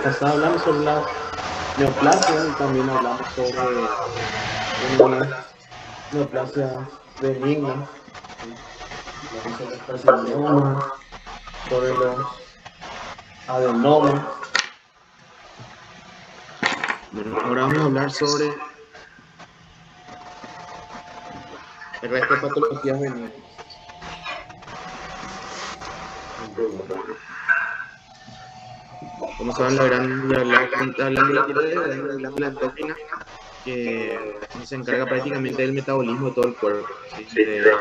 pasada hablamos sobre las neoplasias y también hablamos sobre unas neoplasias benignas, ¿sí? Hablamos sobre los carcinomas, sobre los adenomas. Bueno, ahora vamos a hablar sobre el resto de patologías benignas. Como saben, la glándula tiroides es una glándula endócrina que se encarga prácticamente del metabolismo de todo el cuerpo, ¿sí? De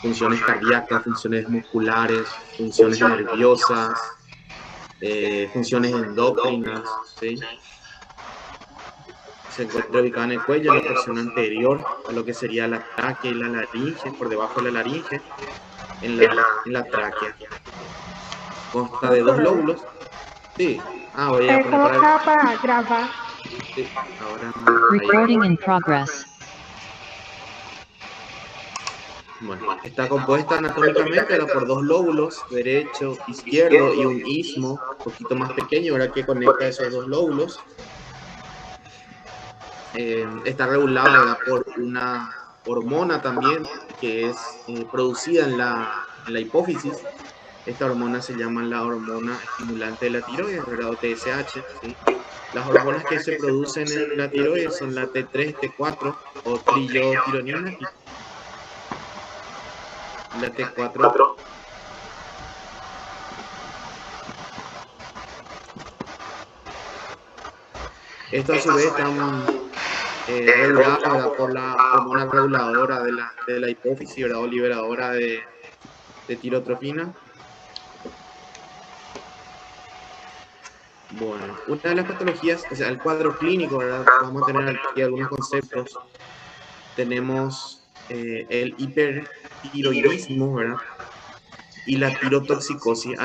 funciones cardíacas, funciones musculares, funciones nerviosas, funciones endocrinas, ¿sí? Se encuentra ubicada en el cuello, en la porción anterior a lo que sería la tráquea y la laringe, por debajo de la laringe, en la tráquea. Consta de dos lóbulos. Sí. Voy a poner para grabar. Sí, ahora Recording in progress. Bueno, está compuesta anatómicamente por dos lóbulos, derecho, izquierdo, y un istmo un poquito más pequeño, ¿verdad?, que conecta esos dos lóbulos. Está regulada, ¿verdad?, por una hormona también que es producida en la hipófisis. Esta hormona se llama la hormona estimulante de la tiroides, ¿verdad?, o TSH, ¿sí? Las hormonas que se producen en la tiroides son la T3, T4 o triiotironina y la T4. Esto a su vez están reguladas por la hormona reguladora de la hipófisis, ¿verdad?, o liberadora de tirotropina. Bueno, una de las patologías, o sea, el cuadro clínico, ¿verdad?, vamos a tener aquí algunos conceptos. Tenemos el hipertiroidismo, ¿verdad?, y la tirotoxicosis.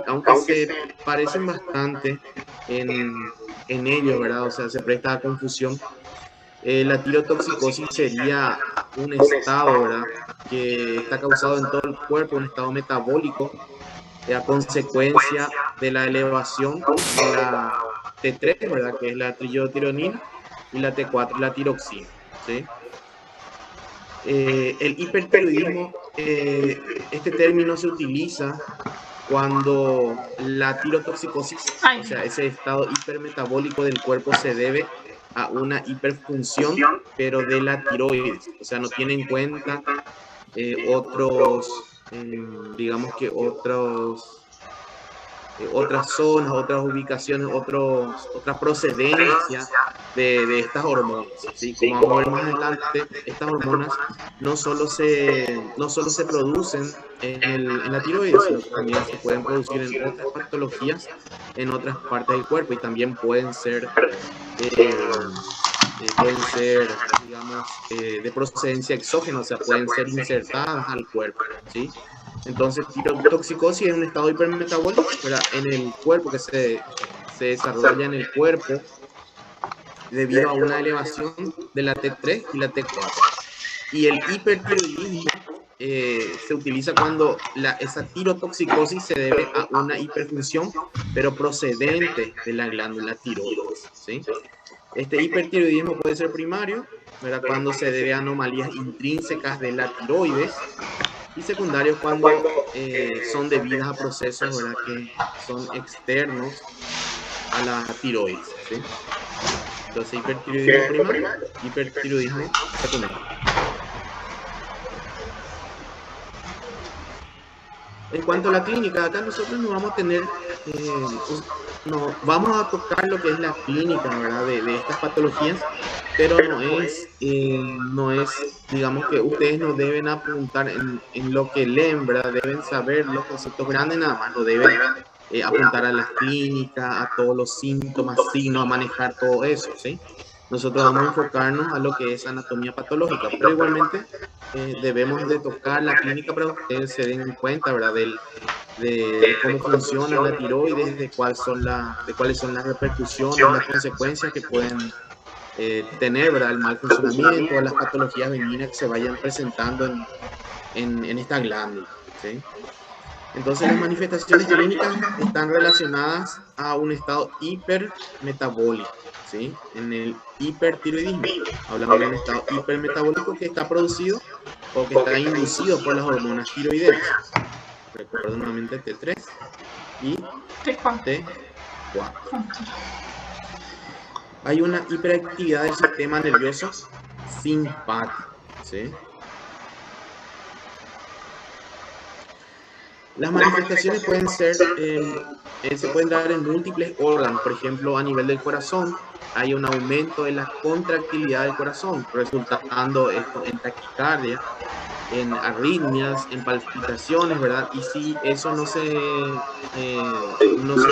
Aunque se parecen bastante en ellos, ¿verdad?, o sea, se presta a confusión. La tirotoxicosis sería un estado, ¿verdad?, que está causado en todo el cuerpo, un estado metabólico, a consecuencia de la elevación de la T3, ¿verdad?, que es la triiotironina, y la T4, la tiroxina, ¿sí? El hipertiroidismo, este término se utiliza cuando la tirotoxicosis, o sea, ese estado hipermetabólico del cuerpo, se debe a una hiperfunción, pero de la tiroides, o sea, no tiene en cuenta digamos que otras zonas, otras ubicaciones, otra procedencia de estas hormonas, ¿sí? Como vamos a ver más adelante, estas hormonas no solo se producen en la tiroides, sino que también se pueden producir en otras patologías, en otras partes del cuerpo, y también pueden ser, digamos, de procedencia exógena, o sea, pueden ser insertadas al cuerpo, ¿sí? Entonces, tirotoxicosis es un estado hipermetabólico, ¿verdad?, en el cuerpo, que se desarrolla en el cuerpo debido a una elevación de la T3 y la T4. Y el hipertiroidismo se utiliza cuando esa tirotoxicosis se debe a una hiperfunción, pero procedente de la glándula tiroides, ¿sí? Este hipertiroidismo puede ser primario, ¿verdad?, cuando se debe a anomalías intrínsecas de la tiroides, y secundarios cuando son debidas a procesos, ¿verdad?, que son externos a la tiroides, ¿sí? Entonces, hipertiroidismo primario, hipertiroidismo secundario. En cuanto a la clínica, acá nosotros no vamos a tener, no, vamos a tocar lo que es la clínica, ¿verdad?, de estas patologías, pero no es, digamos, que ustedes no deben apuntar en lo que leen, ¿verdad? Deben saber los conceptos grandes nada más, no deben apuntar a las clínicas, a todos los síntomas, signos, a manejar todo eso, ¿sí? Nosotros vamos a enfocarnos a lo que es anatomía patológica, pero igualmente debemos de tocar la clínica para que ustedes se den cuenta, ¿verdad?, de cómo funciona la tiroides, de cuáles son las repercusiones, las consecuencias que pueden tener, ¿verdad?, el mal funcionamiento o las patologías benignas que se vayan presentando en esta glándula, ¿sí? Entonces las manifestaciones clínicas están relacionadas a un estado hipermetabólico, ¿sí? En el hipertiroidismo. Hablamos de un estado hipermetabólico que está producido o que está inducido por las hormonas tiroideas. Recuerdo nuevamente T3 y T4. Hay una hiperactividad del sistema nervioso simpático, ¿sí? Las manifestaciones pueden ser, se pueden dar en múltiples órganos. Por ejemplo, a nivel del corazón, hay un aumento de la contractilidad del corazón, resultando esto en taquicardia, en arritmias, en palpitaciones, ¿verdad? Y si eso no se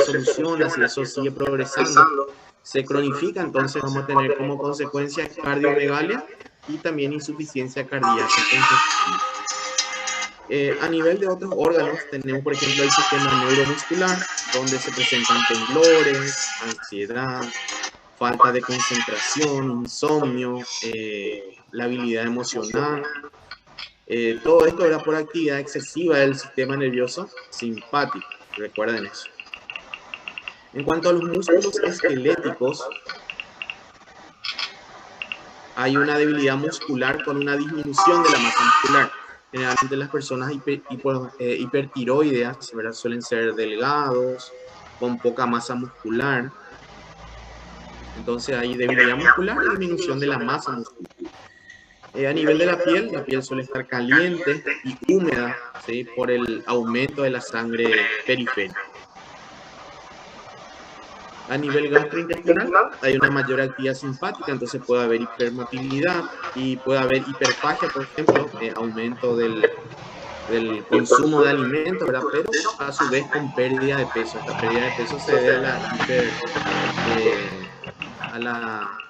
soluciona, si eso sigue progresando, se cronifica, entonces vamos a tener como consecuencia cardiomegalia y también insuficiencia cardíaca congestiva. A nivel de otros órganos, tenemos por ejemplo el sistema neuromuscular, donde se presentan temblores, ansiedad, falta de concentración, insomnio, la habilidad emocional. Todo esto era por actividad excesiva del sistema nervioso simpático. Recuerden eso. En cuanto a los músculos esqueléticos, hay una debilidad muscular con una disminución de la masa muscular. Generalmente las personas hipertiroideas, ¿verdad?, suelen ser delgados, con poca masa muscular. Entonces hay debilidad muscular y disminución de la masa muscular. A nivel de la piel suele estar caliente y húmeda, ¿sí?, por el aumento de la sangre periférica. A nivel gastrointestinal hay una mayor actividad simpática, entonces puede haber hipermotilidad y puede haber hiperfagia, por ejemplo, aumento del consumo de alimentos, ¿verdad? Pero a su vez con pérdida de peso. Esta pérdida de peso se debe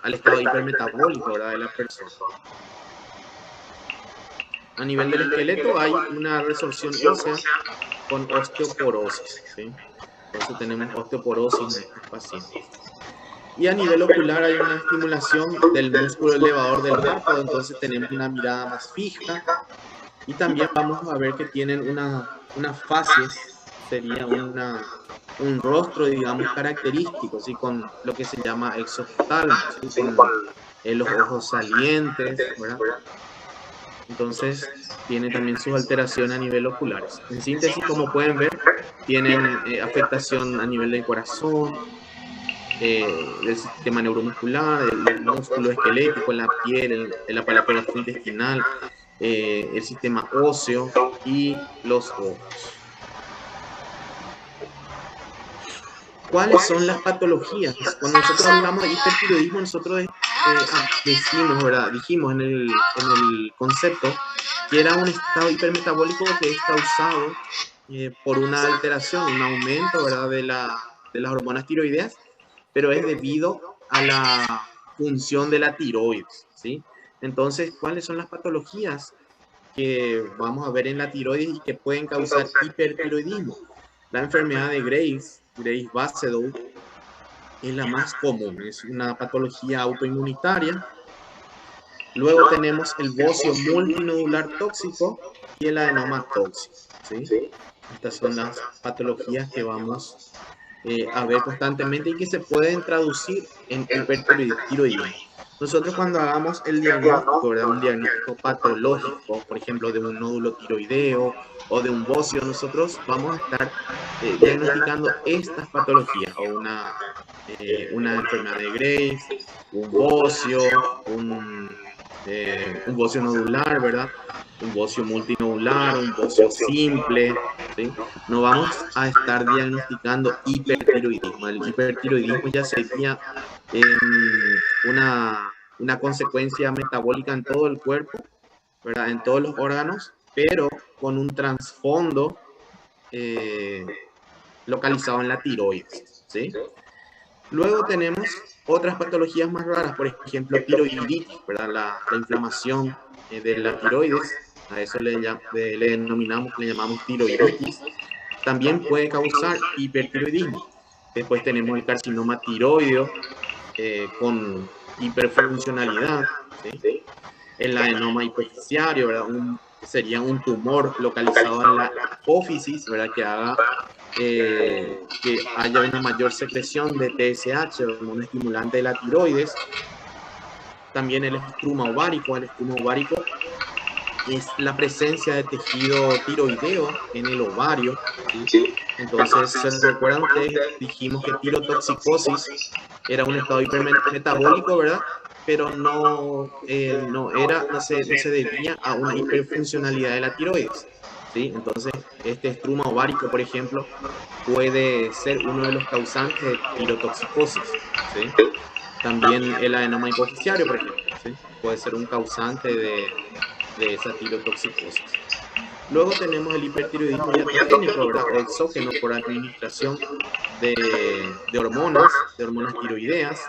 al estado hipermetabólico, ¿verdad?, de la persona. A nivel del esqueleto hay una resorción ósea con osteoporosis, ¿sí? Entonces tenemos osteoporosis en estos pacientes. Y a nivel ocular hay una estimulación del músculo elevador del párpado, entonces tenemos una mirada más fija. Y también vamos a ver que tienen una facies, sería un rostro, digamos, característico, ¿sí?, con lo que se llama exoftalmo, ¿sí?, con los ojos salientes, ¿verdad? Entonces, tiene también sus alteraciones a nivel oculares. En síntesis, como pueden ver, tienen afectación a nivel del corazón, del sistema neuromuscular, del músculo esquelético, en la piel, el aparato gastrointestinal, el sistema óseo y los ojos. ¿Cuáles son las patologías? Cuando nosotros hablamos de hipertiroidismo, nosotros dijimos en el concepto que era un estado hipermetabólico que es causado por una alteración, un aumento, ¿verdad?, de las hormonas tiroideas, pero es debido a la función de la tiroides, ¿sí? Entonces, ¿cuáles son las patologías que vamos a ver en la tiroides y que pueden causar hipertiroidismo? La enfermedad de Graves-Basedow es la más común, es una patología autoinmunitaria. Luego tenemos el bocio multinodular tóxico y el adenoma tóxico, ¿sí? Estas son las patologías que vamos a ver constantemente y que se pueden traducir en hipertiroidismo. Nosotros cuando hagamos el diagnóstico, ¿verdad?, un diagnóstico patológico, por ejemplo, de un nódulo tiroideo o de un bocio, nosotros vamos a estar diagnosticando estas patologías, o una enfermedad de Graves, un bocio, un bocio nodular, ¿verdad?, un bocio multinodular, un bocio simple, ¿sí? No vamos a estar diagnosticando hipertiroidismo. El hipertiroidismo ya sería una consecuencia metabólica en todo el cuerpo, ¿verdad?, en todos los órganos, pero con un trasfondo localizado en la tiroides, ¿sí? Luego tenemos otras patologías más raras, por ejemplo, tiroiditis, ¿verdad?, la inflamación de la tiroides, a eso le llamamos tiroiditis. También puede causar hipertiroidismo. Después tenemos el carcinoma tiroideo con hiperfuncionalidad, ¿sí?, el adenoma hipofisiario, ¿verdad?, un sería un tumor localizado en la hipófisis, ¿verdad? Que haya una mayor secreción de TSH, hormona estimulante de la tiroides. También el estruma ovárico. El estruma ovárico es la presencia de tejido tiroideo en el ovario, ¿sí? Entonces, ¿se recuerdan? Ustedes dijimos que tirotoxicosis era un estado hipermetabólico, ¿verdad? Pero no se debía a una hiperfuncionalidad de la tiroides, ¿sí? Entonces, este estruma ovárico, por ejemplo, puede ser uno de los causantes de tirotoxicosis, ¿sí? También el adenoma hipofisiario, por ejemplo, ¿sí? Puede ser un causante de esa tirotoxicosis. Luego tenemos el hipertiroidismo iatrogénico, ¿verdad? O exógeno por administración de hormonas tiroideas,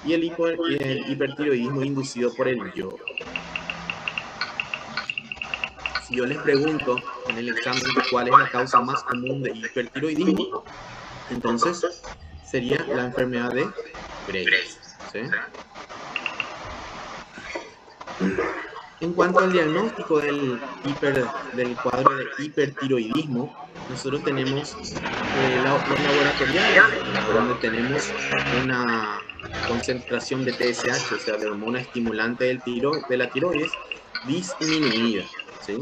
y el hipertiroidismo inducido por el yodo. Si yo les pregunto en el examen cuál es la causa más común de hipertiroidismo, entonces sería la enfermedad de Graves, ¿sí? En cuanto al diagnóstico del cuadro de hipertiroidismo, nosotros tenemos los laboratoriales, donde tenemos una concentración de TSH, o sea, de hormona estimulante de la tiroides, disminuida, ¿sí?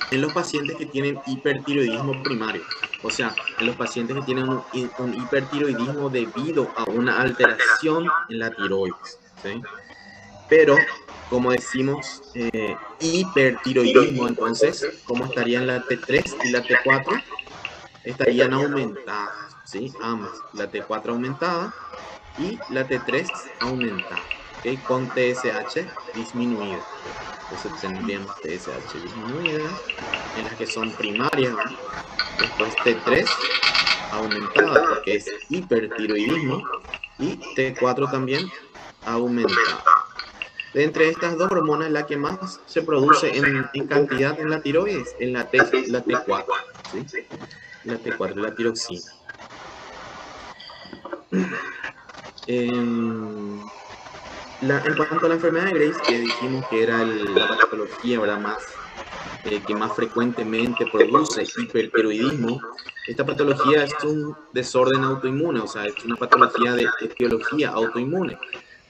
En los pacientes que tienen hipertiroidismo primario, o sea, en los pacientes que tienen un hipertiroidismo debido a una alteración en la tiroides, ¿sí? Pero, como decimos, hipertiroidismo, entonces, ¿cómo estarían la T3 y la T4? Estarían aumentadas, ¿sí? Ambas, la T4 aumentada y la T3 aumentada, ¿ok? Con TSH disminuida. Entonces tendríamos TSH disminuida en las que son primarias, ¿verdad? Después T3 aumentada porque es hipertiroidismo y T4 también aumentada. De entre estas dos hormonas, la que más se produce en cantidad en la tiroides es la T4, ¿sí? La T4, la tiroxina. En cuanto a la enfermedad de Graves, que dijimos que era la patología, ¿verdad? Que más frecuentemente produce hipertiroidismo, esta patología es un desorden autoinmune, o sea, es una patología de etiología autoinmune,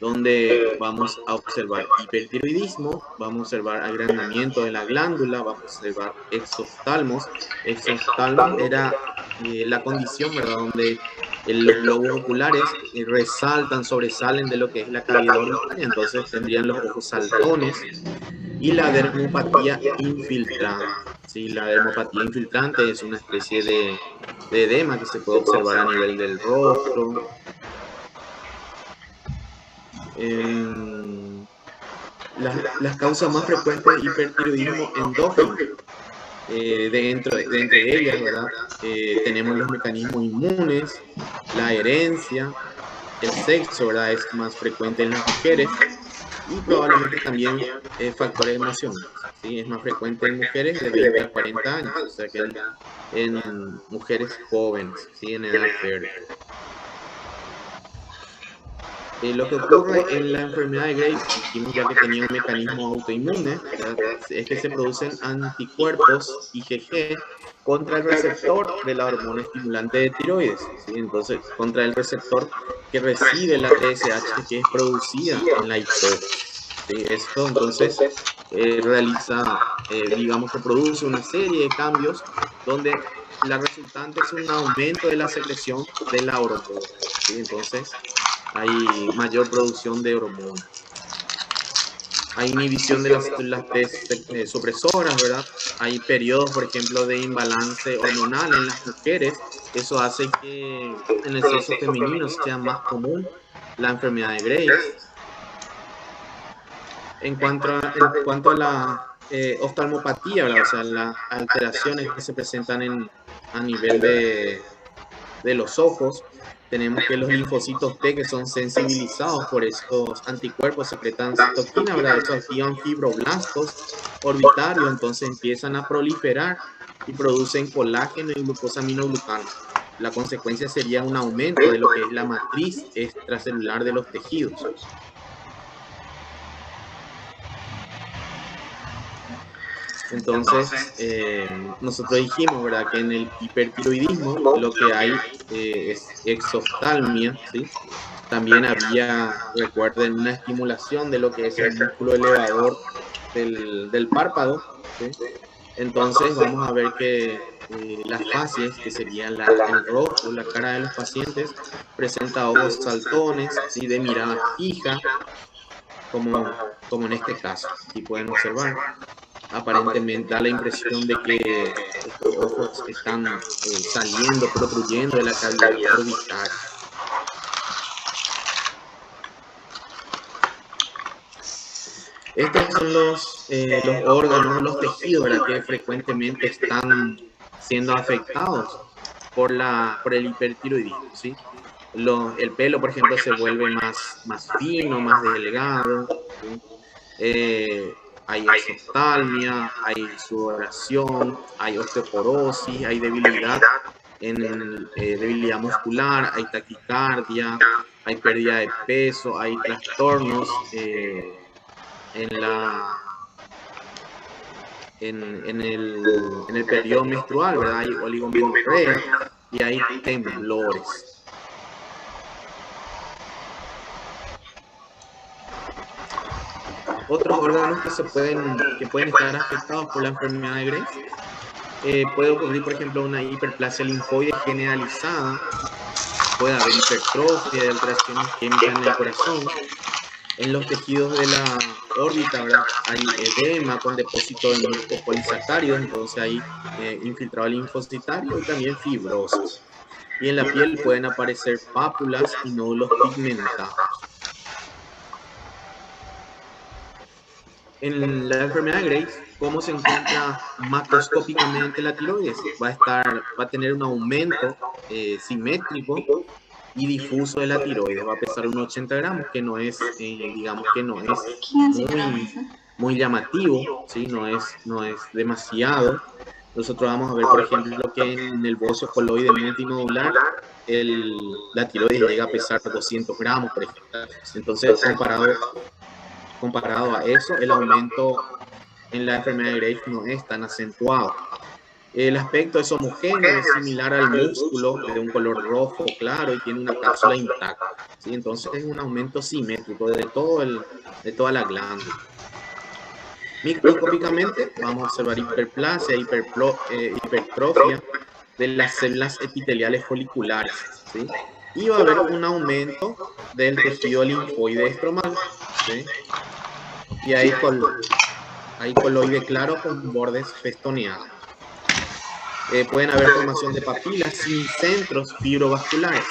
donde vamos a observar hipertiroidismo, vamos a observar agrandamiento de la glándula, vamos a observar exoftalmos. Exoftalmos era la condición, ¿verdad?, donde los globos oculares sobresalen de lo que es la cavidad orbitaria, entonces tendrían los ojos saltones, y la dermopatía infiltrante. Sí, la dermopatía infiltrante es una especie de edema que se puede observar a nivel del rostro. Las causas más frecuentes de hipertiroidismo endógeno, de entre ellas, ¿verdad? Tenemos los mecanismos inmunes, la herencia, el sexo, ¿verdad? Es más frecuente en las mujeres, y probablemente también factores emocionales, ¿sí? Es más frecuente en mujeres de 20 a 40 años, o sea que en mujeres jóvenes, ¿sí? En edad fértil. Lo que ocurre en la enfermedad de Graves, dijimos ya que tenía un mecanismo autoinmune, ¿verdad? Es que se producen anticuerpos IgG contra el receptor de la hormona estimulante de tiroides, ¿sí? Entonces, contra el receptor que recibe la TSH que es producida en la hipófisis. ¿Sí? Esto entonces digamos que produce una serie de cambios donde la resultante es un aumento de la secreción de la hormona, ¿sí? Entonces hay mayor producción de hormonas. Hay inhibición de las T supresoras, ¿verdad? Hay periodos, por ejemplo, de imbalance hormonal en las mujeres. Eso hace que en el sexo femenino sea más común la enfermedad de Graves. En cuanto a la oftalmopatía, ¿verdad? O sea, las alteraciones que se presentan a nivel de los ojos, tenemos que los linfocitos T, que son sensibilizados por estos anticuerpos, secretan citoquina, ¿verdad? Eso activan fibroblastos orbitarios, entonces empiezan a proliferar y producen colágeno y glucosaminoglucano. La consecuencia sería un aumento de lo que es la matriz extracelular de los tejidos. Entonces, nosotros dijimos, ¿verdad?, que en el hipertiroidismo lo que hay es exoftalmia, ¿sí? También había, recuerden, una estimulación de lo que es el músculo elevador del párpado, ¿sí? Entonces, vamos a ver que las facies, que serían el rostro, la cara de los pacientes, presenta ojos saltones, ¿sí?, de mirada fija, como en este caso. Aquí pueden observar. Aparentemente da la impresión de que estos ojos están saliendo, protruyendo de la cavidad orbitaria. Estos son los órganos, los tejidos, ¿verdad?, que frecuentemente están siendo afectados por el hipertiroidismo, ¿sí? El pelo, por ejemplo, se vuelve más fino, más delgado, ¿sí? Hay exoftalmia, hay sudoración, hay osteoporosis, hay debilidad debilidad muscular, hay taquicardia, hay pérdida de peso, hay trastornos en el periodo menstrual, ¿verdad? Hay oligomenorrea y hay temblores. Otros órganos que pueden estar afectados por la enfermedad de Graves, puede ocurrir, por ejemplo, una hiperplasia linfoide generalizada, puede haber hipertrofia de alteraciones químicas en el corazón. En los tejidos de la órbita, ¿verdad?, hay edema con depósito de mucopolisacáridos, entonces hay infiltrado linfocitario y también fibrosis. Y en la piel pueden aparecer pápulas y nódulos pigmentados. En la enfermedad de Graves, ¿cómo se encuentra macroscópicamente la tiroides? Va a tener un aumento simétrico y difuso de la tiroides. Va a pesar unos 80 gramos, que no es, digamos que no es muy llamativo, ¿sí? No es demasiado. Nosotros vamos a ver, por ejemplo, que en el bocio coloide multinodular, la tiroides llega a pesar 200 gramos, por ejemplo. Entonces, comparado a eso, el aumento en la enfermedad de Graves no es tan acentuado. El aspecto es homogéneo, es similar al músculo, de un color rojo claro y tiene una cápsula intacta, ¿sí? Entonces es un aumento simétrico de toda la glándula. Microscópicamente vamos a observar hiperplasia, hipertrofia de las células epiteliales foliculares, ¿sí? Y va a haber un aumento del tejido linfoide estromal, ¿sí? Y hay coloide claro con bordes festoneados. Pueden haber formación de papilas sin centros fibrovasculares.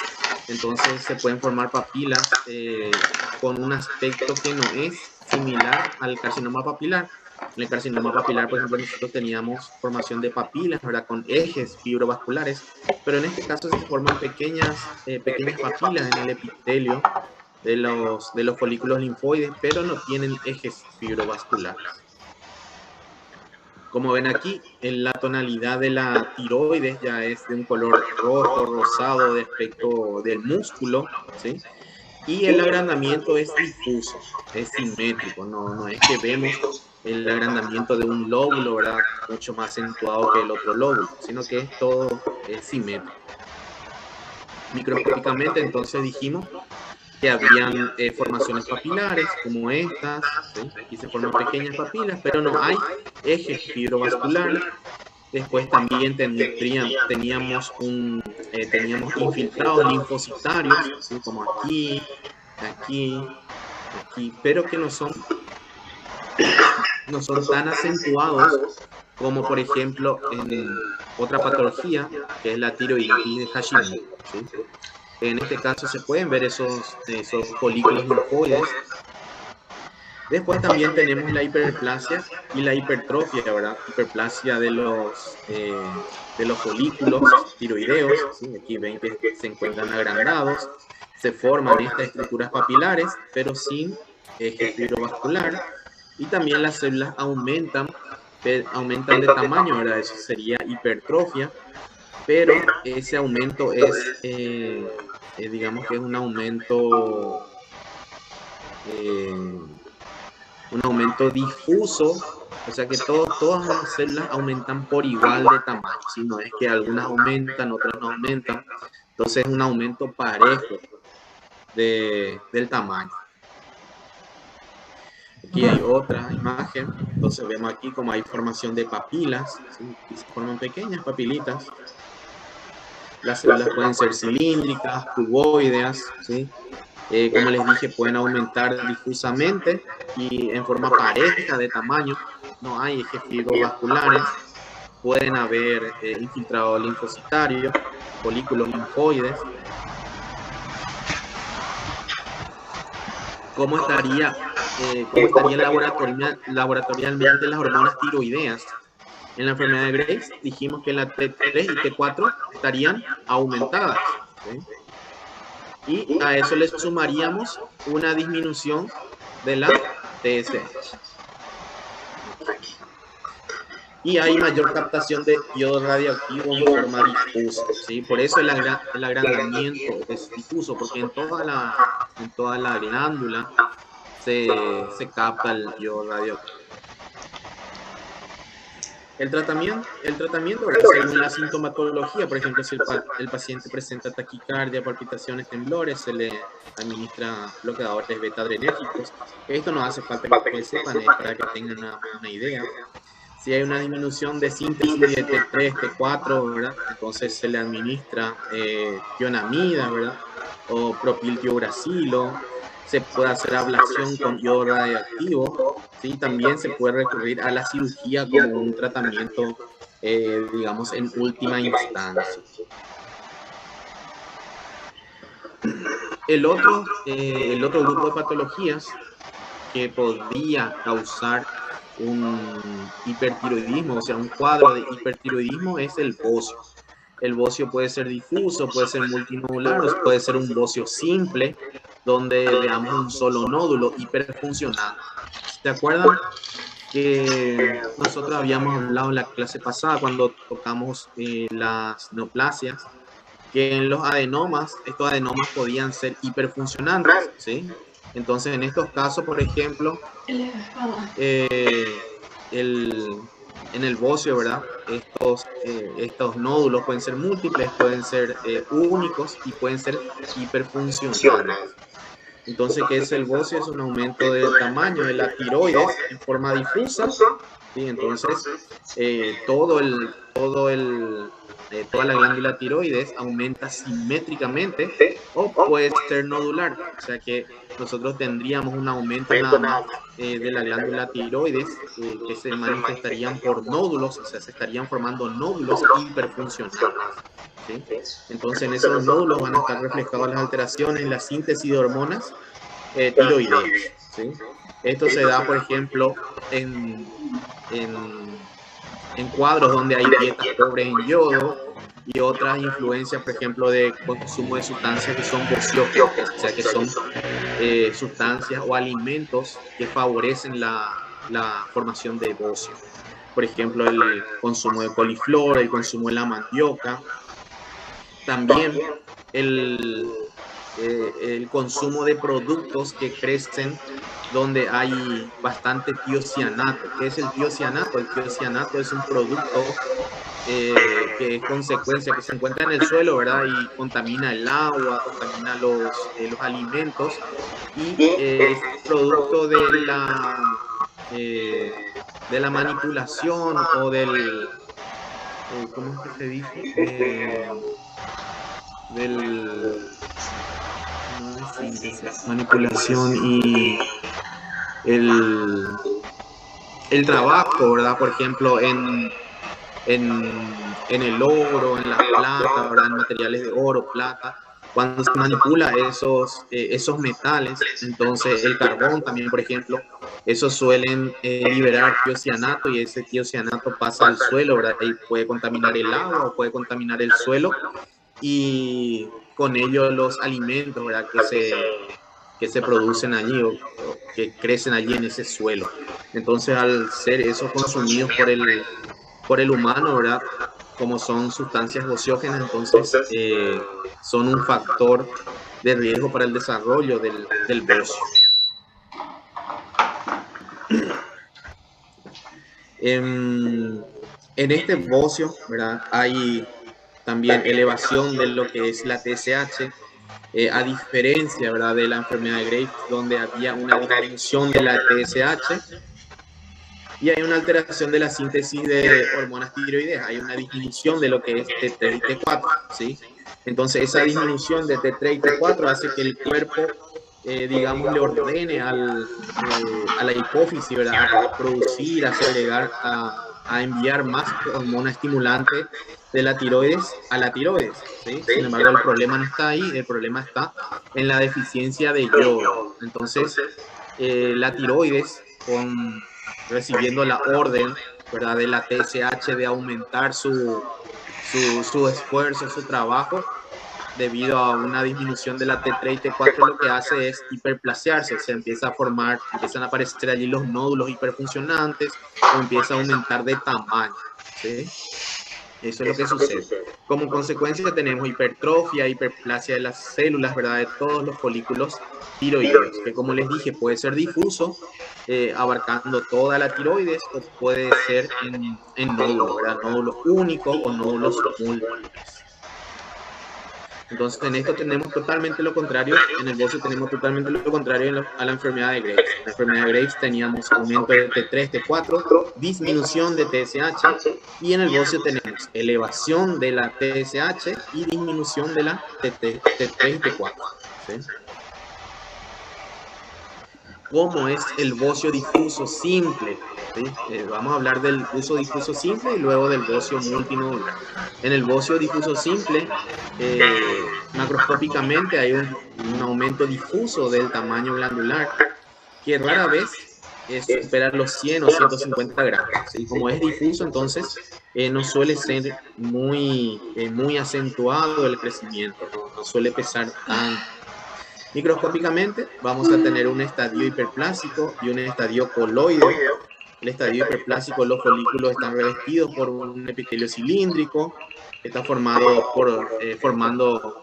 Entonces se pueden formar papilas con un aspecto que no es similar al carcinoma papilar. En el carcinoma papilar, por ejemplo, nosotros teníamos formación de papilas, ¿verdad?, con ejes fibrovasculares, pero en este caso se forman pequeñas papilas en el epitelio de los folículos linfoides, pero no tienen ejes fibrovasculares. Como ven aquí, en la tonalidad de la tiroides ya es de un color rojo, rosado, de aspecto del músculo, ¿sí? Y el agrandamiento es difuso, es simétrico, no es que vemos el agrandamiento de un lóbulo, ¿verdad?, mucho más acentuado que el otro lóbulo, sino que todo es simétrico. Microscópicamente, entonces dijimos que habían formaciones papilares como estas, ¿sí? Aquí se forman pequeñas papilas, pero no hay eje fibrovascular. Después también teníamos infiltrados linfocitarios, ¿sí?, como aquí, pero que no son tan acentuados como, por ejemplo, en otra patología, que es la tiroiditis de Hashimoto, ¿sí? En este caso se pueden ver esos folículos linfoides. Después también tenemos la hiperplasia y la hipertrofia, ¿verdad? Hiperplasia de los folículos tiroideos, ¿sí? Aquí ven que se encuentran agrandados, se forman estas estructuras papilares, pero sin eje fibrovascular, y también las células aumentan de tamaño, ¿verdad? Eso sería hipertrofia, pero ese aumento es, digamos que es un aumento difuso O sea que todas las células aumentan por igual de tamaño, ¿sí? No es que algunas aumentan, otras no aumentan. Entonces es un aumento parejo del tamaño. Aquí hay otra imagen. Entonces vemos aquí como hay formación de papilas, ¿sí? Aquí se forman pequeñas papilitas. Las células pueden ser cilíndricas, cuboideas, ¿sí? Como les dije, pueden aumentar difusamente y en forma pareja de tamaño. No hay ejes fibrovasculares. Pueden haber infiltrado linfocitario, folículos linfoides. ¿Cómo estaría laboratorialmente las hormonas tiroideas? En la enfermedad de Graves dijimos que la T3 y T4 estarían aumentadas, ¿sí? Y a eso le sumaríamos una disminución de la TSH. Y hay mayor captación de yodo radioactivo en forma difusa, ¿sí? Por eso el agrandamiento es difuso, porque en toda la glándula se capta el yodo radioactivo. El tratamiento según la sintomatología, por ejemplo, si el paciente presenta taquicardia, palpitaciones, temblores, se le administra bloqueadores beta-adrenérgicos. Esto no hace falta que sepan, es para que tengan una idea. Si hay una disminución de síntesis de T3, T4, ¿verdad? Entonces se le administra tionamida, ¿verdad? O propiltiuracilo. Se puede hacer ablación con yodo radioactivo, ¿sí? También se puede recurrir a la cirugía como un tratamiento, digamos, en última instancia. El otro grupo de patologías que podría causar un hipertiroidismo, o sea, un cuadro de hipertiroidismo, es el bocio. El bocio puede ser difuso, puede ser multinodular, o puede ser un bocio simple, donde veamos un solo nódulo hiperfuncional. ¿Se acuerdan que nosotros habíamos hablado en la clase pasada cuando tocamos las neoplasias, que en los adenomas, estos adenomas podían ser hiperfuncionantes, ¿sí? Entonces, en estos casos, por ejemplo, en el bocio, ¿verdad? Estos nódulos pueden ser múltiples, pueden ser únicos y pueden ser hiperfuncionales. Entonces, ¿qué es el bocio? Es un aumento del tamaño de la tiroides en forma difusa, ¿sí? Entonces, toda la glándula tiroides aumenta simétricamente o puede ser nodular, o sea que nosotros tendríamos un aumento nada más de la glándula tiroides que se manifestarían por nódulos, o sea, se estarían formando nódulos hiperfuncionales, ¿sí? Entonces, en esos nódulos van a estar reflejadas las alteraciones en la síntesis de hormonas tiroideas, ¿sí? Esto se da, por ejemplo, en cuadros donde hay dietas pobres en yodo y otras influencias, por ejemplo, de consumo de sustancias que son bociógenas, o sea, que son sustancias o alimentos que favorecen la formación de bocio. Por ejemplo, el consumo de coliflor, el consumo de la mandioca. También el consumo de productos que crecen donde hay bastante tiocianato. ¿Qué es el tiocianato? El tiocianato es un producto que es consecuencia, que se encuentra en el suelo, ¿verdad? Y contamina el agua, contamina los alimentos y es producto de la manipulación o del, ¿cómo es que se dice? Manipulación y el trabajo, ¿verdad? Por ejemplo, en el oro, en la plata, ¿verdad? En materiales de oro, plata, cuando se manipula esos metales, entonces el carbón también, por ejemplo, esos suelen liberar tiocianato y ese tiocianato pasa al suelo, ¿verdad? Y puede contaminar el agua o puede contaminar el suelo y con ello los alimentos, ¿verdad? que se producen allí o que crecen allí en ese suelo. Entonces, al ser esos consumidos por el humano, ¿verdad? Como son sustancias bociógenas, entonces son un factor de riesgo para el desarrollo del bocio. En este bocio, ¿verdad? Hay también elevación de lo que es la TSH, a diferencia, ¿verdad?, de la enfermedad de Graves, donde había una disminución de la TSH y hay una alteración de la síntesis de hormonas tiroideas, hay una disminución de lo que es T3 y T4, ¿sí? Entonces, esa disminución de T3 y T4 hace que el cuerpo, digamos, le ordene a la hipófisis, ¿verdad?, a producir, a segregar, a enviar más hormona estimulante de la tiroides a la tiroides, ¿sí? Sin embargo, el problema no está ahí, el problema está en la deficiencia de yodo. Entonces, la tiroides, recibiendo la orden, ¿verdad?, de la TSH de aumentar su esfuerzo, su trabajo, debido a una disminución de la T3 y T4, lo que hace es hiperplasearse, se empieza a formar, empiezan a aparecer allí los nódulos hiperfuncionantes o empieza a aumentar de tamaño, ¿sí? Eso es lo que sucede. Como consecuencia tenemos hipertrofia, hiperplasia de las células, ¿verdad?, de todos los folículos tiroideos, que como les dije puede ser difuso, abarcando toda la tiroides, o puede ser en nódulos, ¿verdad?, nódulos únicos o nódulos múltiples. Entonces, en esto tenemos totalmente lo contrario, en el bocio tenemos totalmente lo contrario a la enfermedad de Graves. En la enfermedad de Graves teníamos aumento de T3, T4, disminución de TSH, y en el bocio tenemos elevación de la TSH y disminución de la T3 y T4. ¿Sí? ¿Cómo es el bocio difuso simple? ¿Sí? Vamos a hablar del bocio difuso simple y luego del bocio multinodular. En el bocio difuso simple, macroscópicamente hay un aumento difuso del tamaño glandular que rara vez supera los 100 o 150 gramos. ¿Sí? Como es difuso, entonces no suele ser muy acentuado el crecimiento, no suele pesar tanto. Microscópicamente vamos a tener un estadio hiperplásico y un estadio coloide. El estadio hiperplásico, los folículos están revestidos por un epitelio cilíndrico, está formando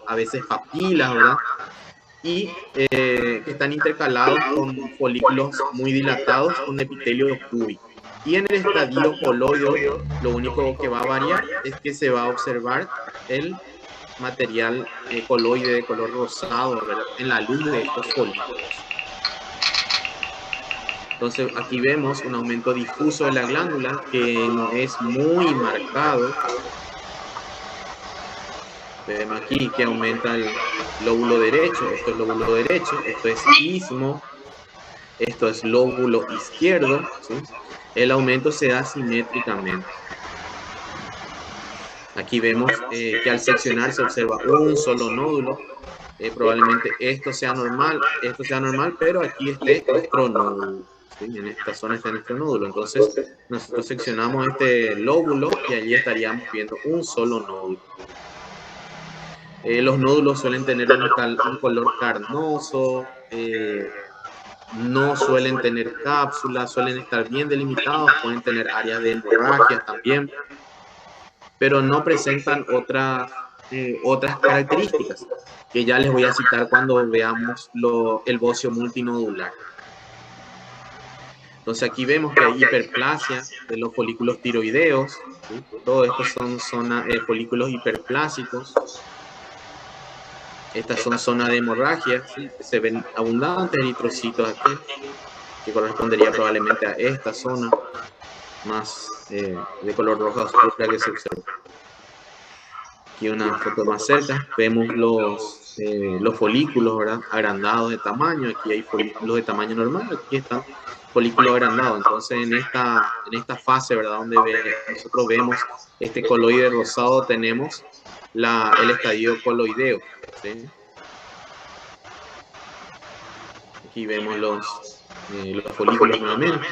a veces papilas, ¿verdad? Y que están intercalados con folículos muy dilatados con epitelio cúbico. Y en el estadio coloide, lo único que va a variar es que se va a observar el material coloide de color rosado, ¿verdad?, en la luz de estos folículos. Entonces aquí vemos un aumento difuso de la glándula que no es muy marcado. Vemos aquí que aumenta el lóbulo derecho, esto es lóbulo derecho, esto es istmo, esto es lóbulo izquierdo, ¿sí? El aumento se da simétricamente. Aquí vemos que al seccionar se observa un solo nódulo. Probablemente esto sea normal, pero aquí esté nuestro nódulo. ¿Sí? En esta zona está nuestro nódulo. Entonces, nosotros seccionamos este lóbulo y allí estaríamos viendo un solo nódulo. Los nódulos suelen tener un color carnoso, no suelen tener cápsulas, suelen estar bien delimitados, pueden tener áreas de hemorragia también, pero no presentan otras características que ya les voy a citar cuando veamos el bocio multinodular. Entonces aquí vemos que hay hiperplasia de los folículos tiroideos, ¿sí? Todo esto son folículos hiperplásicos. Estas son zonas de hemorragia, ¿sí? Se ven abundantes eritrocitos aquí, que correspondería probablemente a esta zona más de color roja oscura que se observa. Aquí una foto más cerca, vemos los folículos, ¿verdad?, agrandados de tamaño. Aquí hay folículos de tamaño normal, aquí están folículos agrandados. Entonces en esta fase, ¿verdad?, donde nosotros vemos este coloide rosado, tenemos el estadio coloideo, ¿sí? Aquí vemos los folículos nuevamente.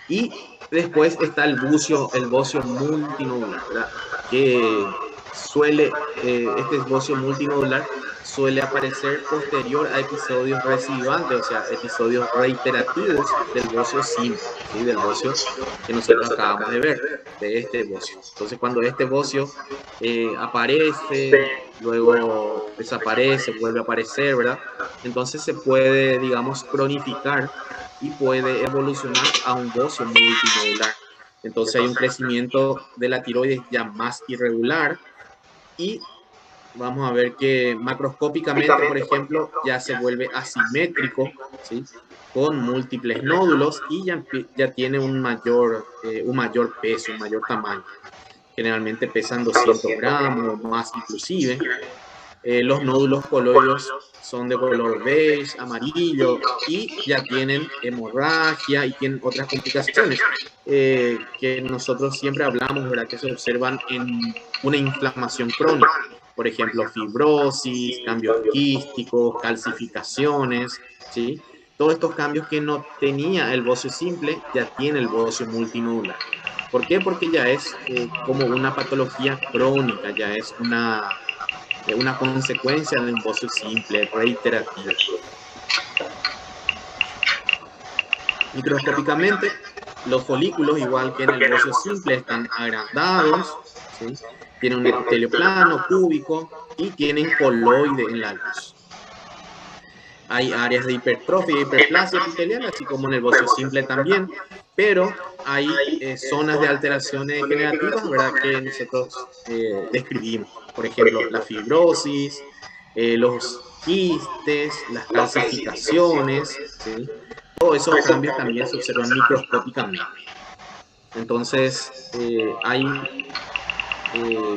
Y después está el bocio multinodular, ¿verdad?, que este bocio multinodular suele aparecer posterior a episodios recidivantes, o sea, episodios reiterativos del bocio simple, ¿sí?, del bocio que nosotros acabamos de ver, de este bocio. Entonces, cuando este bocio aparece, luego desaparece, vuelve a aparecer, ¿verdad?, entonces se puede, digamos, cronificar y puede evolucionar a un bocio multinodular. Entonces hay un crecimiento de la tiroides ya más irregular y vamos a ver que macroscópicamente, por ejemplo, ya se vuelve asimétrico, ¿sí? Con múltiples nódulos y ya tiene un mayor peso, un mayor tamaño. Generalmente pesan 200 gramos o más inclusive. Los nódulos coloides son de color beige, amarillo y ya tienen hemorragia y tienen otras complicaciones que nosotros siempre hablamos, ¿verdad? Que se observan en una inflamación crónica. Por ejemplo, fibrosis, cambios quísticos, calcificaciones, ¿sí? Todos estos cambios que no tenía el bocio simple, ya tiene el bocio multinodular. ¿Por qué? Porque ya es como una patología crónica, ya es una consecuencia de un bocio simple, reiterativo. Microscópicamente, los folículos, igual que en el bocio simple, están agrandados, ¿sí? Tienen un epitelio plano, cúbico y tienen coloide en la luz. Hay áreas de hipertrofia y hiperplasia epitelial, así como en el bocio simple también, pero hay zonas de alteraciones degenerativas, ¿verdad? Que nosotros describimos. Por ejemplo, la fibrosis, los quistes, las calcificaciones, ¿sí? Todos esos cambios también se observan microscópicamente. Entonces, hay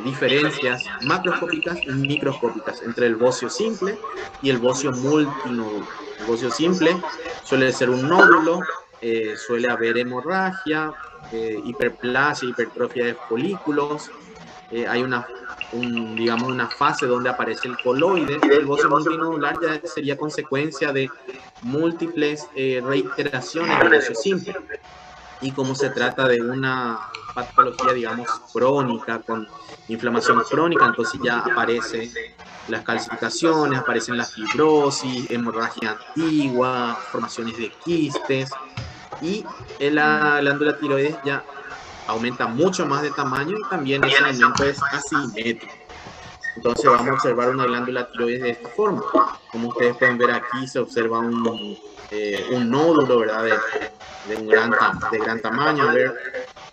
diferencias macroscópicas y microscópicas entre el bocio simple y el bocio multinodular. El bocio simple suele ser un nódulo, suele haber hemorragia, hiperplasia, hipertrofia de folículos, hay digamos, una fase donde aparece el coloide, y el bocio multinodular ya sería consecuencia de múltiples reiteraciones del bocio simple. Y como se trata de una patología, digamos, crónica, con inflamación crónica, entonces ya aparecen las calcificaciones, aparecen la fibrosis, hemorragia antigua, formaciones de quistes, y la glándula tiroides ya aumenta mucho más de tamaño y también ese aumento es asimétrico. Entonces vamos a observar una glándula tiroides de esta forma. Como ustedes pueden ver aquí, se observa un nódulo, ¿verdad? De gran tamaño. A ver,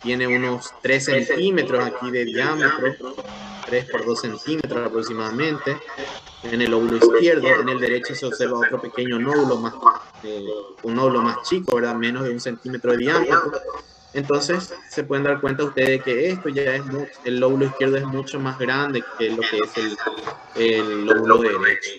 tiene unos 3 centímetros aquí de diámetro, 3 por 2 centímetros aproximadamente. En el lóbulo izquierdo, en el derecho se observa otro pequeño nódulo un nódulo más chico, ¿verdad? Menos de 1 centímetro de diámetro. Entonces se pueden dar cuenta ustedes que esto ya es el lóbulo izquierdo es mucho más grande que lo que es el lóbulo derecho.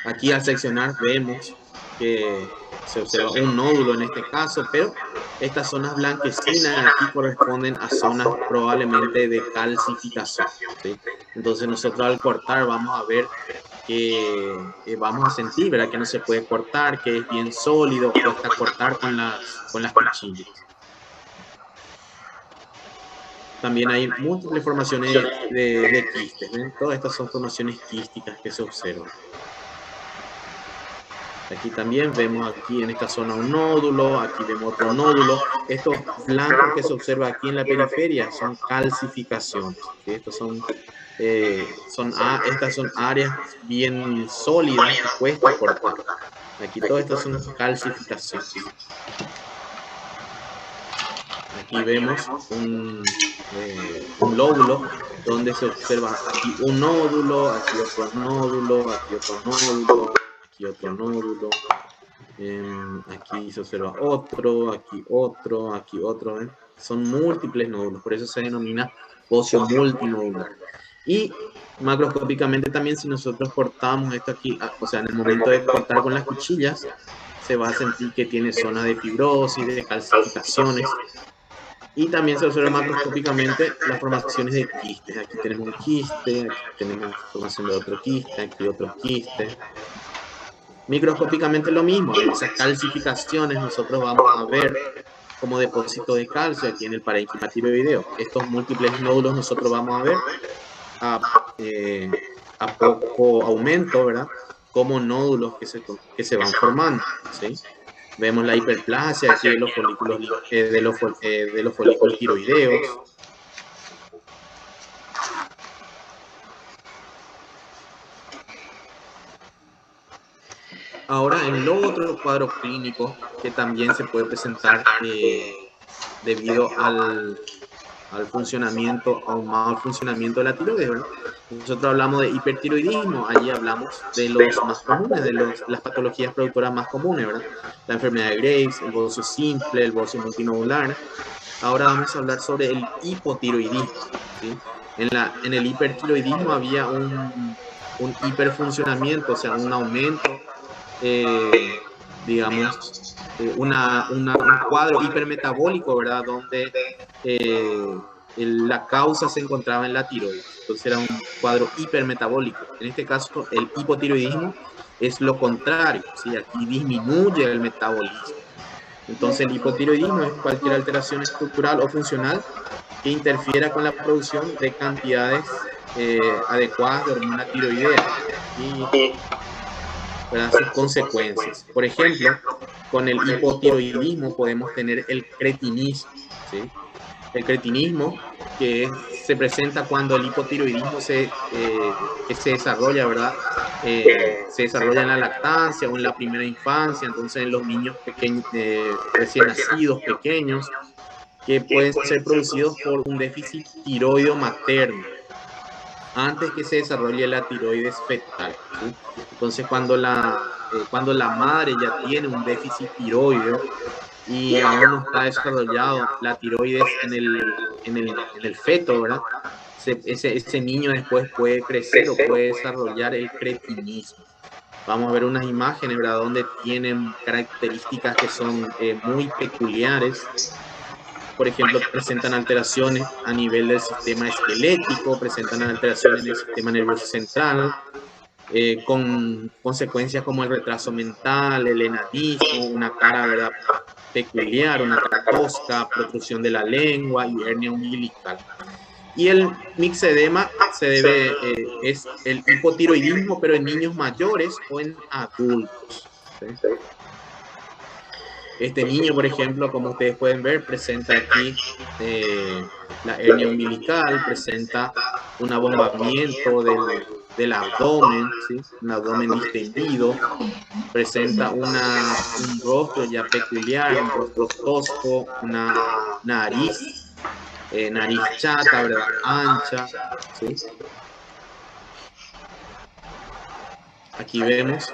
Aquí al seccionar vemos que se observa un nódulo en este caso, pero estas zonas blanquecinas aquí corresponden a zonas probablemente de calcificación, ¿sí? Entonces nosotros al cortar vamos a ver que vamos a sentir, ¿verdad? Que no se puede cortar, que es bien sólido, cuesta cortar con las cuchillas. También hay múltiples formaciones de quistes, ¿ven? Todas estas son formaciones quísticas que se observan. Aquí también vemos aquí en esta zona un nódulo, aquí vemos otro nódulo. Estos blancos que se observa aquí en la periferia son calcificaciones, ¿sí? Estas son áreas bien sólidas que cuesta cortar. Aquí todas estas son calcificaciones. Aquí vemos un lóbulo donde se observa aquí un nódulo, aquí otro nódulo, aquí otro nódulo, aquí otro nódulo. Aquí se observa otro, aquí otro, aquí otro. ¿eh? Son múltiples nódulos, por eso se denomina bocio multinodular. Y macroscópicamente también, si nosotros cortamos esto aquí, o sea, en el momento de cortar con las cuchillas, se va a sentir que tiene zona de fibrosis, de calcificaciones. Y también se observa macroscópicamente las formaciones de quistes. Aquí tenemos un quiste, aquí tenemos formación de otro quiste, aquí otro quiste. Microscópicamente lo mismo, esas calcificaciones nosotros vamos a ver como depósito de calcio aquí en el parénquima tiroideo. Estos múltiples nódulos nosotros vamos a ver a poco aumento, ¿verdad? Como nódulos que se van formando, ¿sí? Vemos la hiperplasia aquí de los folículos, de los folículos tiroideos. Ahora, en lo otro cuadro clínico que también se puede presentar debido al funcionamiento, a un mal funcionamiento de la tiroides, ¿verdad? Nosotros hablamos de hipertiroidismo, allí hablamos de los más comunes, de las patologías productoras más comunes, ¿verdad? La enfermedad de Graves, el bocio simple, el bocio multinodular. Ahora vamos a hablar sobre el hipotiroidismo, ¿sí? En el hipertiroidismo había un hiperfuncionamiento, o sea, un aumento, digamos, un cuadro hipermetabólico, ¿verdad? Donde la causa se encontraba en la tiroides. Entonces era un cuadro hipermetabólico. En este caso, el hipotiroidismo es lo contrario, ¿sí? Aquí disminuye el metabolismo. Entonces, el hipotiroidismo es cualquier alteración estructural o funcional que interfiera con la producción de cantidades adecuadas de hormona tiroidea y sus consecuencias. Por ejemplo, con el hipotiroidismo podemos tener el cretinismo, ¿sí? El cretinismo se presenta cuando el hipotiroidismo que se desarrolla, ¿verdad? Se desarrolla en la lactancia o en la primera infancia, entonces en los niños pequeños, recién nacidos, pequeños, que pueden ser producidos por un déficit tiroideo materno antes que se desarrolle la tiroides fetal, ¿sí? Entonces, cuando la madre ya tiene un déficit tiroideo y aún no está desarrollado la tiroides en el feto, ¿verdad? Ese niño después puede crecer o puede desarrollar el cretinismo. Vamos a ver unas imágenes, ¿verdad? Donde tienen características que son muy peculiares. Por ejemplo, presentan alteraciones a nivel del sistema esquelético, presentan alteraciones en el sistema nervioso central, con consecuencias como el retraso mental, el enanismo, una cara, ¿verdad?, peculiar, una cara tosca, protrusión de la lengua y hernia umbilical. Y el mixedema es el hipotiroidismo, pero en niños mayores o en adultos, ¿sí? Este niño, por ejemplo, como ustedes pueden ver, presenta aquí la hernia umbilical, presenta un abombamiento del abdomen, ¿sí? Un abdomen distendido, presenta un rostro ya peculiar, un rostro tosco, una nariz, nariz chata, ¿verdad? Ancha, ¿sí? Aquí vemos,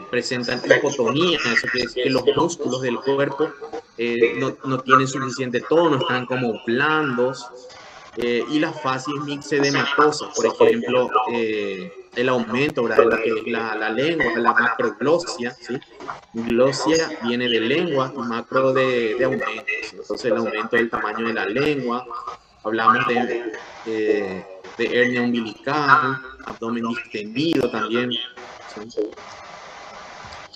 presentan hipotonía, eso quiere decir que los músculos del cuerpo no tienen suficiente tono, están como blandos, y las facies mixedematosas, por ejemplo, el aumento, ¿verdad?, de lo que es la lengua, la macroglosia, ¿sí? Glosia viene de lengua y macro de aumento, ¿sí? Entonces el aumento del tamaño de la lengua, hablamos de hernia umbilical, abdomen distendido también, ¿sí?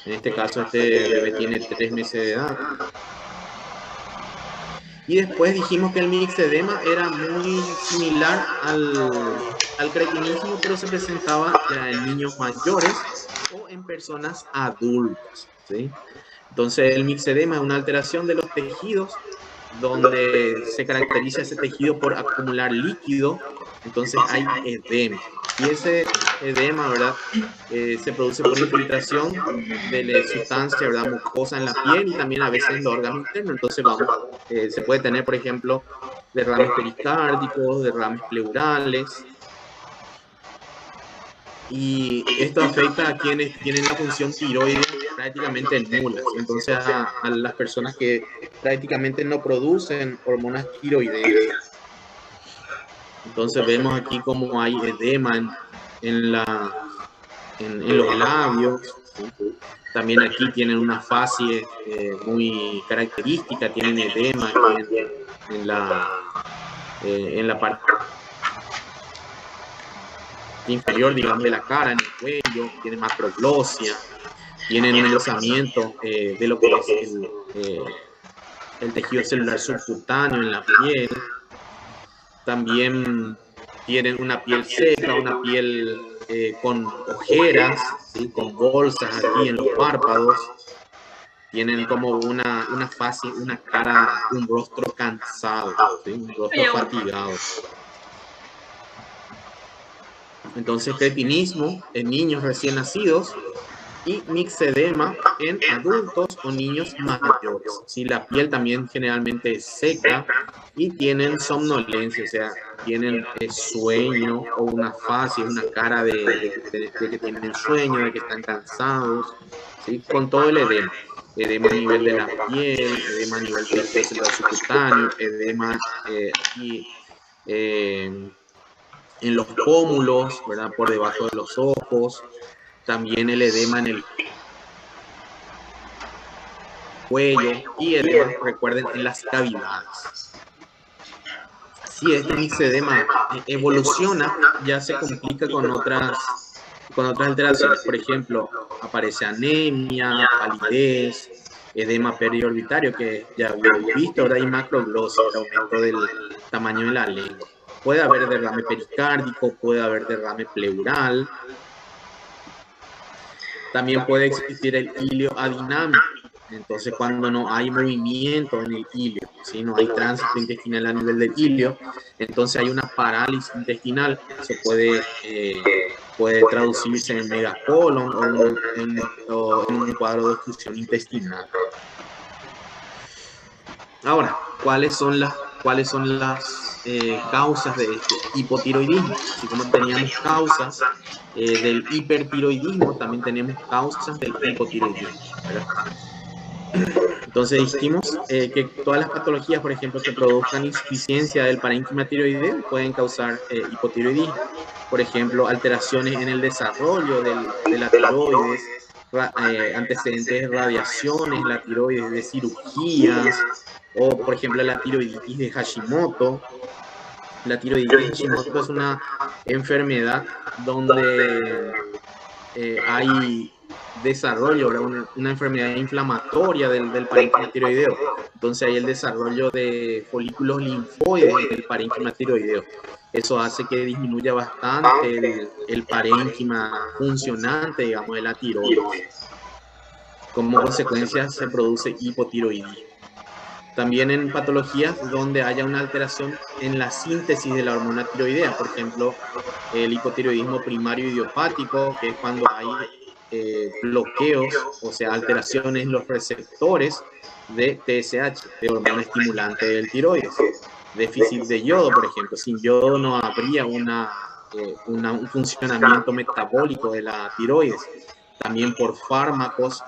En este caso este bebé tiene 3 meses de edad. Y después dijimos que el mixedema era muy similar al cretinismo, pero se presentaba ya en niños mayores o en personas adultas, ¿sí? Entonces el mixedema es una alteración de los tejidos donde se caracteriza ese tejido por acumular líquido, entonces hay edema. Y ese edema, ¿verdad?, se produce por infiltración de la sustancia, ¿verdad?, mucosa en la piel y también a veces en los órganos internos. Entonces se puede tener, por ejemplo, derrames pericárdicos, derrames pleurales. Y esto afecta a quienes tienen la función tiroidea prácticamente nula. Entonces a las personas que prácticamente no producen hormonas tiroideas. Entonces vemos aquí como hay edema en los labios, ¿sí? También aquí tienen una facie muy característica, tienen edema aquí en la parte inferior, digamos, de la cara, en el cuello, tienen macroglosia, tienen un engrosamiento de lo que es el tejido celular subcutáneo en la piel. También tienen una piel seca, una piel con ojeras, ¿sí?, con bolsas aquí en los párpados. Tienen como una fase, una cara, un rostro cansado, ¿sí?, un rostro fatigado. Entonces, cretinismo en niños recién nacidos y mixedema en adultos o niños mayores. Si la piel también generalmente es seca y tienen somnolencia, o sea, tienen sueño o una fase, una cara de que tienen sueño, de que están cansados, ¿sí? Con todo el edema. Edema a nivel de la piel, edema a nivel del subcutáneo, edema aquí en los pómulos, ¿verdad? Por debajo de los ojos, también el edema en el cuello y edema, recuerden, en las cavidades. Si este mixedema evoluciona, ya se complica con otras alteraciones. Por ejemplo, aparece anemia, palidez, edema periorbitario, que ya habíamos visto, ahora hay macroglosia, el aumento del tamaño de la lengua. Puede haber derrame pericárdico, puede haber derrame pleural. También puede existir el ilio adinámico. Entonces, cuando no hay movimiento en el ilio, ¿sí? No hay tránsito intestinal a nivel del ilio, entonces hay una parálisis intestinal. Se puede traducirse en megacolon o en un cuadro de obstrucción intestinal. Ahora, ¿cuáles son las causas de este hipotiroidismo? Así como teníamos causas del hipertiroidismo, también tenemos causas del hipotiroidismo, ¿verdad? Entonces dijimos que todas las patologías, por ejemplo, que produzcan insuficiencia del parénquima tiroideo pueden causar hipotiroidismo. Por ejemplo, alteraciones en el desarrollo de la tiroides, antecedentes de radiaciones, la tiroides de cirugías, o por ejemplo la tiroiditis de Hashimoto. La tiroiditis de Hashimoto es una enfermedad donde hay desarrollo, una enfermedad inflamatoria del parénquima tiroideo. Entonces hay el desarrollo de folículos linfoides en el parénquima tiroideo. Eso hace que disminuya bastante el parénquima funcionante, digamos, de la tiroides. Como consecuencia se produce hipotiroidismo. También en patologías donde haya una alteración en la síntesis de la hormona tiroidea, por ejemplo, el hipotiroidismo primario idiopático, que es cuando hay bloqueos, o sea, alteraciones en los receptores de TSH, de hormona estimulante del tiroides. Déficit de yodo, por ejemplo. Sin yodo no habría un funcionamiento metabólico de la tiroides. También por fármacos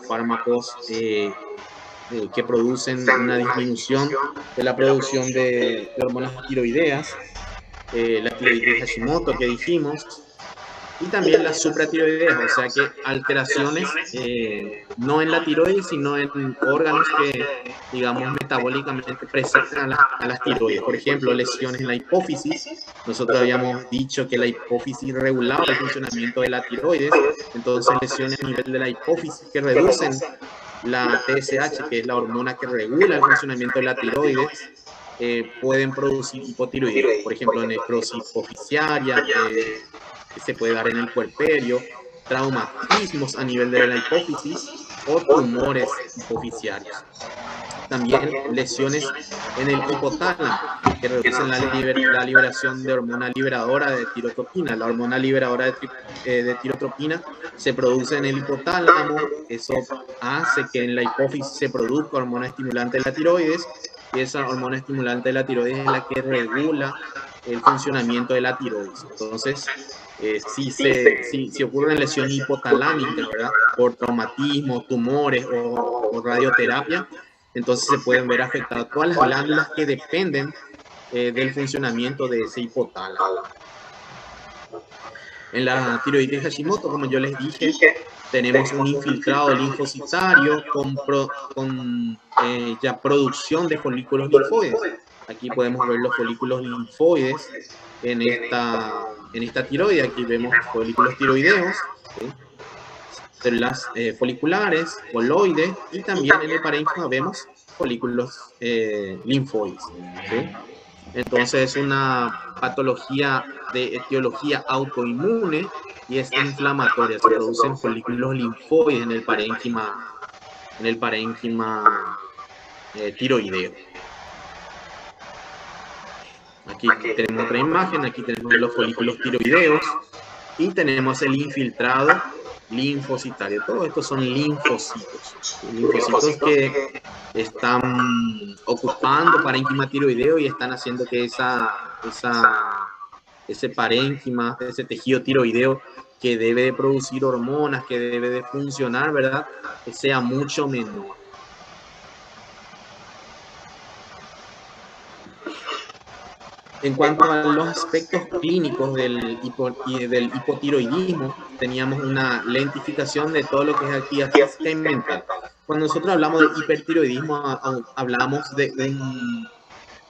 que producen una disminución de la producción de hormonas tiroideas, la tiroides de Hashimoto que dijimos, y también las supratiroideas, o sea que alteraciones no en la tiroides, sino en órganos que, digamos, metabólicamente presentan a las tiroides. Por ejemplo, lesiones en la hipófisis. Nosotros habíamos dicho que la hipófisis regulaba el funcionamiento de la tiroides, entonces lesiones a nivel de la hipófisis que reducen la TSH, que es la hormona que regula el funcionamiento de la tiroides, pueden producir hipotiroidismo. Por ejemplo, necrosis hipofisiaria, que se puede dar en el puerperio, traumatismos a nivel de la hipófisis o tumores hipofisiarios. También lesiones en el hipotálamo, que reducen la liberación de hormona liberadora de tirotropina. La hormona liberadora de tirotropina se produce en el hipotálamo. Eso hace que en la hipófisis se produzca hormona estimulante de la tiroides, y esa hormona estimulante de la tiroides es la que regula el funcionamiento de la tiroides. Entonces, si ocurre una lesión hipotalámica, ¿verdad?, por traumatismo, tumores o radioterapia, entonces se pueden ver afectadas todas las glándulas que dependen del funcionamiento de ese hipotálamo. En la tiroides de Hashimoto, como yo les dije, tenemos un infiltrado linfocitario con ya producción de folículos linfoides. Aquí podemos ver los folículos linfoides en esta tiroide. Aquí vemos folículos tiroideos, ¿sí?, células foliculares, coloides, y también en el parénquima vemos folículos linfoides, ¿sí? Entonces es una patología de etiología autoinmune y es inflamatoria. Se producen folículos linfoides en el parénquima tiroideo. Aquí tenemos otra imagen. Aquí tenemos los folículos tiroideos y tenemos el infiltrado linfocitaria. Todo esto son linfocitos. Linfocitos que están ocupando parénquima tiroideo y están haciendo que ese parénquima, ese tejido tiroideo que debe de producir hormonas, que debe de funcionar, ¿verdad?, que sea mucho menor. En cuanto a los aspectos clínicos del hipotiroidismo, teníamos una lentificación de todo lo que es actividad física y mental. Cuando nosotros hablamos de hipertiroidismo, hablamos de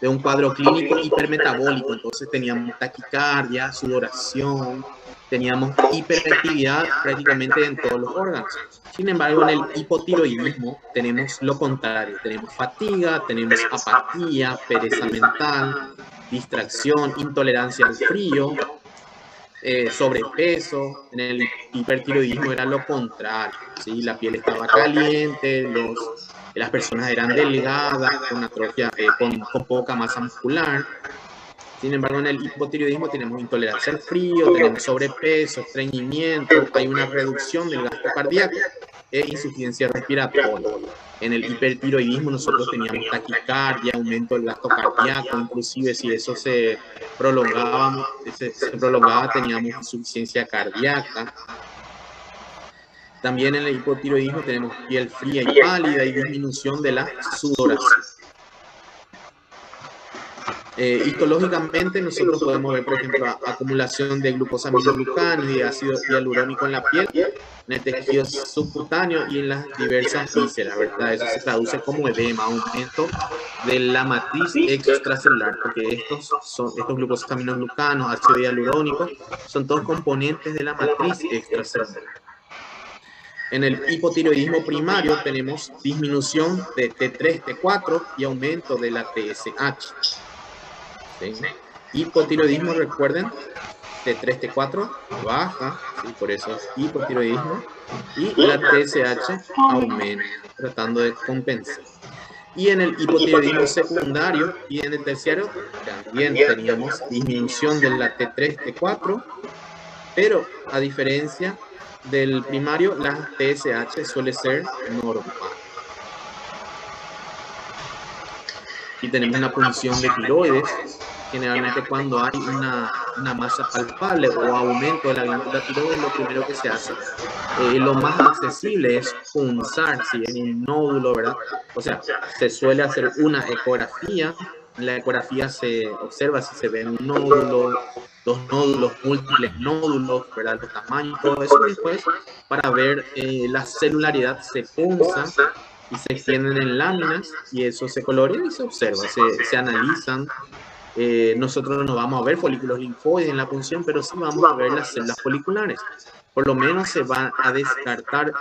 un cuadro clínico hipermetabólico. Entonces teníamos taquicardia, sudoración, teníamos hiperactividad prácticamente en todos los órganos. Sin embargo, en el hipotiroidismo tenemos lo contrario. Tenemos fatiga, tenemos apatía, pereza mental, distracción, intolerancia al frío, sobrepeso. En el hipertiroidismo era lo contrario, ¿sí? La piel estaba caliente, las personas eran delgadas, con atrofia, con poca masa muscular. Sin embargo, en el hipotiroidismo tenemos intolerancia al frío, tenemos sobrepeso, estreñimiento, hay una reducción del gasto cardíaco e insuficiencia respiratoria. En el hipertiroidismo nosotros teníamos taquicardia, aumento del gasto cardíaco, inclusive si eso se prolongaba teníamos insuficiencia cardíaca. También en el hipotiroidismo tenemos piel fría y pálida y disminución de la sudoración. Histológicamente nosotros podemos ver, por ejemplo, acumulación de glucosaminoglúcanos y ácido hialurónico en la piel, en el tejido subcutáneo y en las diversas vísceras, ¿verdad? Eso se traduce como edema, aumento de la matriz extracelular, porque estos glucosaminoglúcanos, ácido hialurónico, son todos componentes de la matriz extracelular. En el hipotiroidismo primario tenemos disminución de T3, T4 y aumento de la TSH. ¿Sí? Hipotiroidismo, recuerden, T3, T4 baja, ¿sí? Por eso es hipotiroidismo, y la TSH aumenta, tratando de compensar. Y en el hipotiroidismo secundario y en el terciario también teníamos disminución de la T3, T4, pero a diferencia del primario, la TSH suele ser normal. Y tenemos una punción de tiroides. Generalmente cuando hay una masa palpable o aumento de la glándula tiroides, lo primero que se hace, lo más accesible es punzar, ¿sí?, en un nódulo, ¿verdad? O sea, se suele hacer una ecografía. En la ecografía se observa si se ve un nódulo, dos nódulos, múltiples nódulos, ¿verdad?, los tamaños, todo eso. Después, para ver la celularidad, se punza y se extienden en láminas y eso se colorea y se observa, se analizan. Nosotros no vamos a ver folículos linfoides en la punción, pero sí vamos a ver las células foliculares. Por lo menos se va a descartar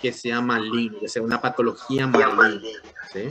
que sea maligno, que sea una patología maligna, ¿sí?